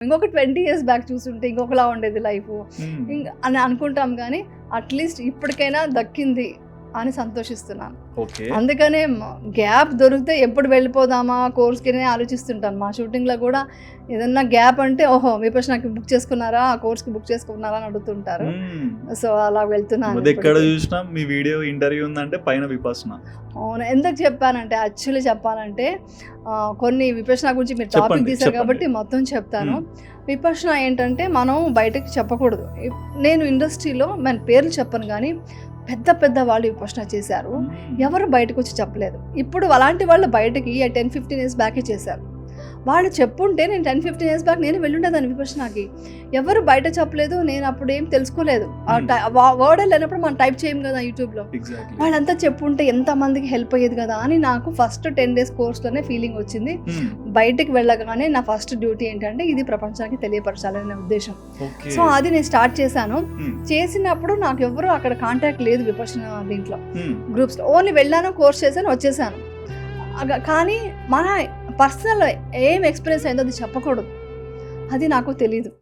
ఇంకొక 20 years back చూసుంటే ఇంకొకలా ఉండేది లైఫ్ అని అనుకుంటాం, కానీ అట్లీస్ట్ ఇప్పటికైనా దక్కింది అని సంతోషిస్తున్నాను. ఓకే. అందుకనే గ్యాప్ దొరికితే ఎప్పుడు వెళ్ళిపోదామా కోర్స్కి ఆలోచిస్తుంటాను. మా షూటింగ్లో కూడా ఏదన్నా గ్యాప్ అంటే ఓహో విపక్షణకి బుక్ చేసుకున్నారా, ఆ కోర్స్కి బుక్ చేసుకున్నారా అని అడుగుతుంటారు. సో అలా వెళ్తున్నాను. ఎక్కడ చూసినా మీ వీడియో ఇంటర్వ్యూ ఉందంటే పైన విపక్షణ. అవును, ఎందుకు చెప్పానంటే యాక్చువల్లీ చెప్పాలంటే కొన్ని విపక్షణ గురించి మీరు టాపిక్ తీశారు కాబట్టి మొత్తం చెప్తాను. విపక్షణ ఏంటంటే మనం బయటకు చెప్పకూడదు. నేను ఇండస్ట్రీలో మన పేర్లు చెప్పను, కానీ పెద్ద పెద్ద వాళ్ళు విపక్షణ చేశారు, ఎవరు బయటకు వచ్చి చెప్పలేదు. ఇప్పుడు అలాంటి వాళ్ళు బయటకి 10-15 years బ్యాకే చేశారు. వాళ్ళు చెప్పుంటే నేను 10-15 years బ్యాక్ నేను వెళ్ళుండేదాన్ని విపక్షణకి. ఎవరు బయట చెప్పలేదు, నేను అప్పుడు ఏం తెలుసుకోలేదు. వర్డ్ లేనప్పుడు మనం టైప్ చేయం కదా యూట్యూబ్లో. వాళ్ళంతా చెప్పుంటే ఎంతమందికి హెల్ప్ అయ్యేది కదా అని నాకు ఫస్ట్ 10 days కోర్స్లోనే ఫీలింగ్ వచ్చింది. బయటికి వెళ్ళగానే నా ఫస్ట్ డ్యూటీ ఏంటంటే ఇది ప్రపంచానికి తెలియపరచాలనే ఉద్దేశం. సో అది నేను స్టార్ట్ చేశాను. చేసినప్పుడు నాకు ఎవరు అక్కడ కాంటాక్ట్ లేదు విపక్షణ దీంట్లో గ్రూప్స్లో. ఓన్లీ వెళ్ళాను, కోర్స్ చేశాను, వచ్చేసాను. కానీ మన పర్సనల్ ఏం ఎక్స్పీరియన్స్ అయిందో అది చెప్పకూడదు, అది నాకు తెలీదు.